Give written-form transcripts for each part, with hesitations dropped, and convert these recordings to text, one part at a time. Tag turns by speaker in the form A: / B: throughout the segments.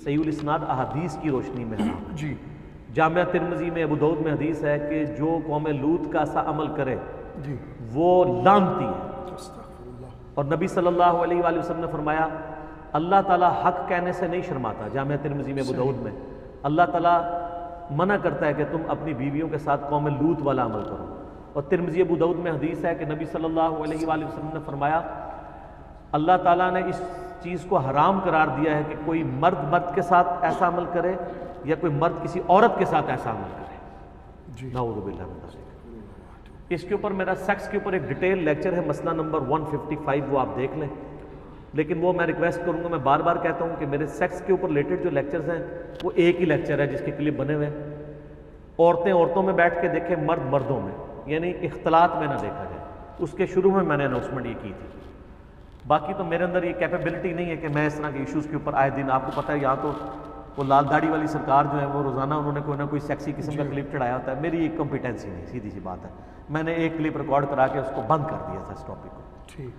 A: صحیح الاسناد احادیث کی روشنی میں حرام ہے۔
B: جی
A: جامعہ ترمذی میں ابو داؤد میں حدیث ہے کہ جو قوم لوط کا سا عمل کرے
B: جی
A: وہ لعنتی ہے،
B: استغفر اللہ۔
A: اور نبی صلی اللہ علیہ وآلہ وسلم نے فرمایا اللہ تعالیٰ حق کہنے سے نہیں شرماتا۔ جامعہ ترمذی میں ابو داؤد میں اللہ تعالیٰ منع کرتا ہے کہ تم اپنی بیویوں کے ساتھ قوم لوط والا عمل کرو، اور ترمذی ابو داؤد میں حدیث ہے کہ نبی صلی اللہ علیہ وآلہ وسلم نے فرمایا اللہ تعالیٰ نے اس چیز کو حرام قرار دیا ہے کہ کوئی مرد مرد کے ساتھ ایسا عمل کرے یا کوئی مرد کسی عورت کے ساتھ ایسا عمل کرے۔
B: جی
A: نعوذ باللہ من ذالک۔ اس کے اوپر میرا سیکس کے اوپر ایک ڈیٹیل لیکچر ہے، مسئلہ نمبر 155، وہ آپ دیکھ لیں، لیکن وہ میں ریکویسٹ کروں گا، میں بار بار کہتا ہوں کہ میرے سیکس کے اوپر ریلیٹڈ جو لیکچرز ہیں وہ ایک ہی لیکچر ہے جس کے کلپ بنے ہوئے ہیں۔ عورتیں عورتوں میں بیٹھ کے دیکھیں، مرد مردوں میں، یعنی اختلاط میں نہ دیکھا جائے۔ اس کے شروع میں نے اناؤنسمنٹ یہ کی تھی، باقی تو میرے اندر یہ کیپیبلٹی نہیں ہے کہ میں اس طرح کے ایشوز کے اوپر آئے دن، آپ کو پتہ ہے یہاں تو وہ لال داڑھی والی سرکار جو ہے وہ روزانہ انہوں نے کوئی نہ کوئی سیکسی قسم کا کلپ چڑھایا ہوتا ہے، میری ایک کمپیٹنسی نہیں، سیدھی سی بات ہے۔ میں نے ایک کلپ ریکارڈ کرا کے اس کو بند کر دیا تھا اس ٹاپک کو،
B: ٹھیک۔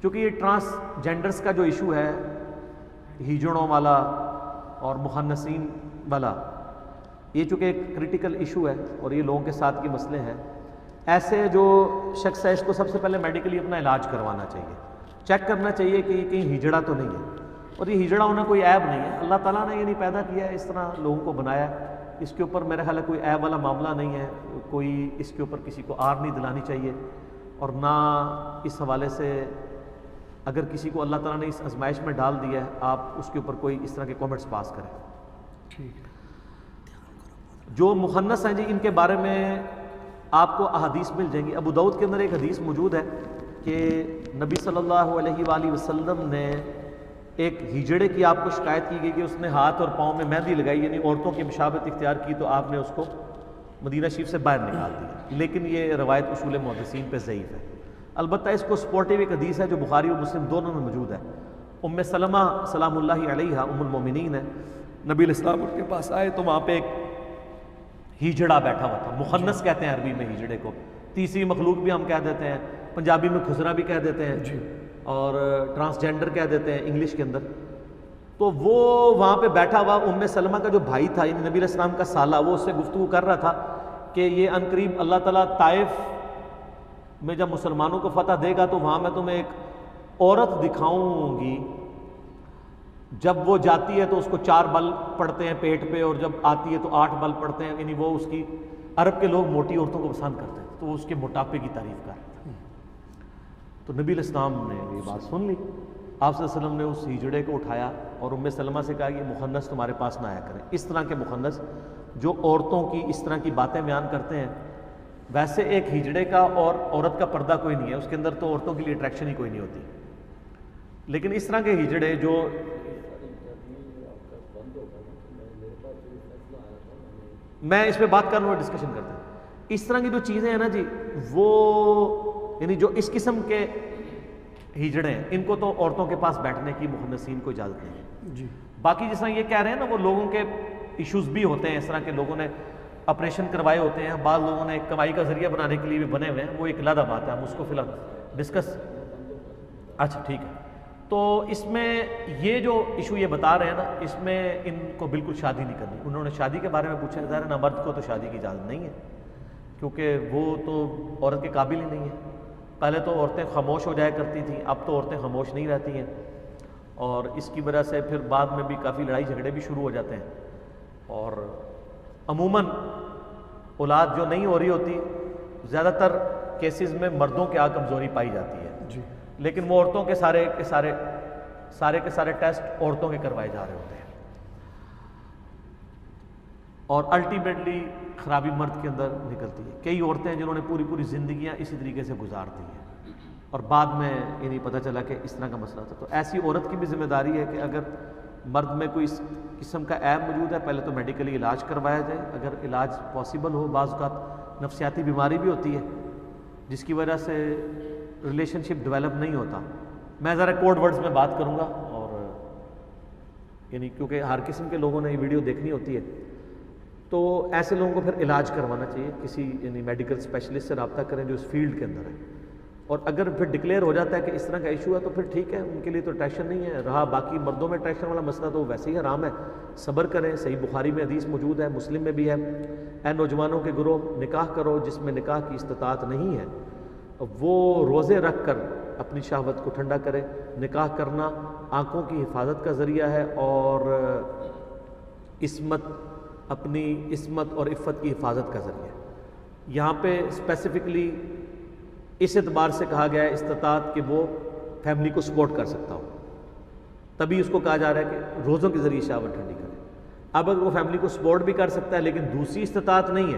A: چونکہ یہ ٹرانسجینڈرز کا جو ایشو ہے، ہیجڑوں والا اور مخنثین والا، یہ چونکہ ایک کریٹیکل ایشو ہے اور یہ لوگوں کے ساتھ کے مسئلے ہیں، ایسے جو شخص ہے اس کو سب سے پہلے میڈیکلی اپنا علاج کروانا چاہیے، چیک کرنا چاہیے کہ یہ کہیں ہجڑا تو نہیں ہے، اور یہ ہجڑا ہونا کوئی عیب نہیں ہے، اللہ تعالیٰ نے یہ نہیں پیدا کیا ہے، اس طرح لوگوں کو بنایا ہے، اس کے اوپر میرا خیال ہے کوئی عیب والا معاملہ نہیں ہے، کوئی اس کے اوپر کسی کو آر نہیں دلانی چاہیے، اور نہ اس حوالے سے اگر کسی کو اللہ تعالیٰ نے اس آزمائش میں ڈال دیا ہے آپ اس کے اوپر کوئی اس طرح کے کامنٹس پاس کریں۔
B: ٹھیک۔
A: جو مخنث ہیں جی ان کے بارے میں آپ کو احادیث مل جائیں گی۔ ابو داؤد کے اندر ایک حدیث موجود ہے کہ نبی صلی اللہ علیہ وآلہ وسلم نے ایک ہجڑے کی آپ کو شکایت کی گئی کہ اس نے ہاتھ اور پاؤں میں مہندی لگائی، یعنی عورتوں کی مشابہت اختیار کی، تو آپ نے اس کو مدینہ شریف سے باہر نکال دیا، لیکن یہ روایت اصول محدثین پہ ضعیف ہے۔ البتہ اس کو سپورٹیو ایک حدیث ہے جو بخاری اور مسلم دونوں میں موجود ہے، ام سلمہ سلام اللہ علیہ ام المومنین ہے، نبی علیہ السلام ان کے پاس آئے تو وہاں پہ ایک ہیجڑا بیٹھا ہوا تھا، مخنث کہتے ہیں عربی میں ہیجڑے کو، تیسری مخلوق بھی ہم کہہ دیتے ہیں، پنجابی میں کھزرا بھی کہہ دیتے ہیں، اور ٹرانسجینڈر کہہ دیتے ہیں انگلش کے اندر۔ تو وہ وہاں پہ بیٹھا ہوا ام سلمہ کا جو بھائی تھا، یعنی نبی علیہ السلام کا سالہ، وہ اس سے گفتگو کر رہا تھا کہ یہ عنقریب اللہ تعالیٰ طائف میں جب مسلمانوں کو فتح دے گا تو وہاں میں تمہیں ایک عورت دکھاؤں گی، جب وہ جاتی ہے تو اس کو 4 بل پڑتے ہیں پیٹ پہ، اور جب آتی ہے تو 8 بل پڑتے ہیں، یعنی وہ اس کی، عرب کے لوگ موٹی عورتوں کو پسند کرتے ہیں تو وہ اس کے موٹاپے کی تعریف کر رہے تھے۔ تو نبی علیہ السلام نے یہ بات سن لی، آپ صلی اللہ علیہ وسلم نے اس ہجڑے کو اٹھایا اور ام سلمہ سے کہا کہ یہ مخنث تمہارے پاس نہ آیا کریں، اس طرح کے مخنث جو عورتوں کی اس طرح کی باتیں بیان کرتے ہیں۔ ویسے ایک ہجڑے کا اور عورت کا پردہ کوئی نہیں ہے، اس کے اندر تو عورتوں کے لیے اٹریکشن ہی کوئی نہیں ہوتی، لیکن اس طرح کے ہجڑے جو میں اس پہ بات کر رہا ہوں، ڈسکشن کرتے ہیں، اس طرح کی جو چیزیں ہیں نا جی، وہ یعنی جو اس قسم کے ہجڑے ہیں ان کو تو عورتوں کے پاس بیٹھنے کی مخنثین کو اجازت نہیں ہے
B: جی۔
A: باقی جس طرح یہ کہہ رہے ہیں نا وہ لوگوں کے ایشوز بھی ہوتے ہیں، اس طرح کے لوگوں نے آپریشن کروائے ہوتے ہیں، بعض لوگوں نے کمائی کا ذریعہ بنانے کے لیے بھی بنے ہوئے ہیں، وہ ایک علیحدہ بات ہے، ہم اس کو فی الحال ڈسکس۔ اچھا ٹھیک ہے، تو اس میں یہ جو ایشو یہ بتا رہے ہیں نا، اس میں ان کو بالکل شادی نہیں کرنی۔ انہوں نے شادی کے بارے میں پوچھا، ظاہر ہے نا مرد کو تو شادی کی اجازت نہیں ہے، کیونکہ وہ تو عورت کے قابل ہی نہیں ہے۔ پہلے تو عورتیں خاموش ہو جایا کرتی تھیں، اب تو عورتیں خاموش نہیں رہتی ہیں، اور اس کی وجہ سے پھر بعد میں بھی کافی لڑائی جھگڑے بھی شروع ہو جاتے ہیں، اور عموماً اولاد جو نہیں ہو رہی ہوتی، زیادہ تر کیسز میں مردوں کے کمزوری پائی جاتی ہے،
B: جی۔
A: لیکن وہ عورتوں کے سارے ٹیسٹ عورتوں کے کروائے جا رہے ہوتے ہیں، اور الٹیمیٹلی خرابی مرد کے اندر نکلتی ہے۔ کئی عورتیں جنہوں نے پوری زندگیاں اسی طریقے سے گزار دی ہیں، اور بعد میں یہ نہیں پتہ چلا کہ اس طرح کا مسئلہ تھا۔ تو ایسی عورت کی بھی ذمہ داری ہے کہ اگر مرد میں کوئی اس قسم کا عیب موجود ہے، پہلے تو میڈیکلی علاج کروایا جائے، اگر علاج پاسبل ہو۔ بعض اوقات نفسیاتی بیماری بھی ہوتی ہے جس کی وجہ سے ریلیشن شپ ڈیولپ نہیں ہوتا۔ میں ذرا کوڈ ورڈز میں بات کروں گا، اور یعنی کیونکہ ہر قسم کے لوگوں نے یہ ویڈیو دیکھنی ہوتی ہے، تو ایسے لوگوں کو پھر علاج کروانا چاہیے، کسی یعنی میڈیکل اسپیشلسٹ سے رابطہ کریں جو اس فیلڈ کے اندر ہے، اور اگر پھر ڈکلیئر ہو جاتا ہے کہ اس طرح کا ایشو ہے تو پھر ٹھیک ہے، ان کے لیے تو ٹیشن نہیں ہے. رہا باقی مردوں میں ٹیشن والا مسئلہ تو ویسے ہی حرام ہے، صبر کریں. صحیح بخاری میں حدیث موجود ہے، مسلم میں بھی ہے، اے نوجوانوں کے گروہ نکاح کرو جس میں نکاح کی استطاعت نہیں ہے، وہ روزے رکھ کر اپنی شہوت کو ٹھنڈا کرے. نکاح کرنا آنکھوں کی حفاظت کا ذریعہ ہے اور اپنی عصمت اور عفت کی حفاظت کا ذریعہ ہے. یہاں پہ اسپیسیفکلی اس اعتبار سے کہا گیا ہے استطاعت کہ وہ فیملی کو سپورٹ کر سکتا ہو، تبھی اس کو کہا جا رہا ہے کہ روزوں کے ذریعے شہوت ٹھنڈی کرے. اب اگر وہ فیملی کو سپورٹ بھی کر سکتا ہے لیکن دوسری استطاعت نہیں ہے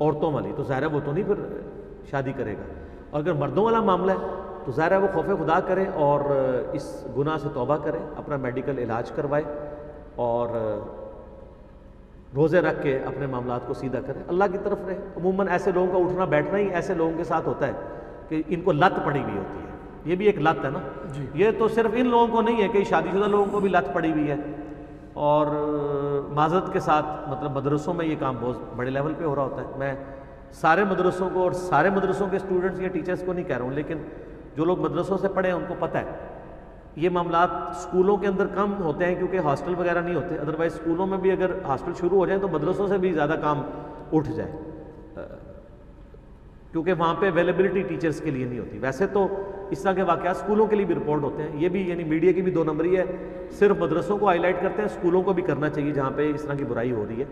A: عورتوں والی، تو ظاہر ہے وہ تو نہیں پھر شادی کرے گا. اور اگر مردوں والا معاملہ ہے تو ظاہر ہے وہ خوف خدا کرے اور اس گناہ سے توبہ کرے، اپنا میڈیکل علاج کروائے اور روزے رکھ کے اپنے معاملات کو سیدھا کرے، اللہ کی طرف رہے. عموماً ایسے لوگوں کا اٹھنا بیٹھنا ہی ایسے لوگوں کے ساتھ ہوتا ہے کہ ان کو لت پڑی ہوئی ہوتی ہے. یہ بھی ایک لت ہے نا،
B: جی.
A: یہ تو صرف ان لوگوں کو نہیں ہے کہ شادی شدہ لوگوں کو بھی لت پڑی ہوئی ہے. اور معذرت کے ساتھ مطلب مدرسوں میں یہ کام بہت بڑے لیول پہ ہو رہا ہوتا ہے. میں سارے مدرسوں کو اور سارے مدرسوں کے اسٹوڈنٹس یا ٹیچرز کو نہیں کہہ رہا ہوں، لیکن جو لوگ مدرسوں سے پڑھے ہیں ان کو پتہ ہے یہ معاملات اسکولوں کے اندر کم ہوتے ہیں کیونکہ ہاسٹل وغیرہ نہیں ہوتے. ادروائز اسکولوں میں بھی اگر ہاسٹل شروع ہو جائیں تو مدرسوں سے بھی زیادہ کام اٹھ جائے کیونکہ وہاں پہ اویلیبلٹی ٹیچرز کے لیے نہیں ہوتی. ویسے تو اس طرح کے واقعات اسکولوں کے لیے بھی رپورٹ ہوتے ہیں. یہ بھی یعنی میڈیا کی بھی 2 نمبری ہے، صرف مدرسوں کو ہائی لائٹ کرتے ہیں، اسکولوں کو بھی کرنا چاہیے جہاں پہ اس طرح کی برائی ہو رہی ہے.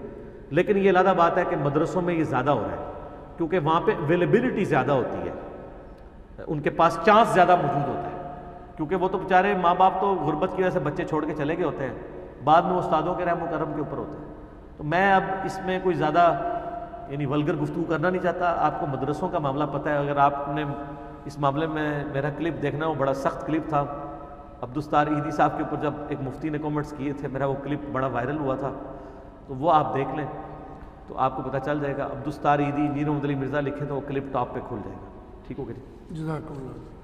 A: لیکن یہ علیحدہ بات ہے کہ مدرسوں میں یہ زیادہ ہو رہا ہے کیونکہ وہاں پہ اویلیبلٹی زیادہ ہوتی ہے، ان کے پاس چانس زیادہ موجود ہوتا ہے کیونکہ وہ تو بیچارے ماں باپ تو غربت کی وجہ سے بچے چھوڑ کے چلے گئے ہوتے ہیں، بعد میں استادوں کے رحم و کرم کے اوپر ہوتے ہیں. تو میں اب اس میں کوئی زیادہ یعنی ولگر گفتگو کرنا نہیں چاہتا. آپ کو مدرسوں کا معاملہ پتہ ہے. اگر آپ نے اس معاملے میں میرا کلپ دیکھنا، وہ بڑا سخت کلپ تھا عبدالستار عیدی صاحب کے اوپر، جب ایک مفتی نے کامنٹس کیے تھے، میرا وہ کلپ بڑا وائرل ہوا تھا، تو وہ آپ دیکھ لیں تو آپ کو پتہ چل جائے گا. عبدالستار عیدی انجینئر محمد علی مرزا لکھیں تو وہ کلپ ٹاپ پہ کھل جائے گا. ٹھیک ہو گیا جی.
B: جزاک اللہ.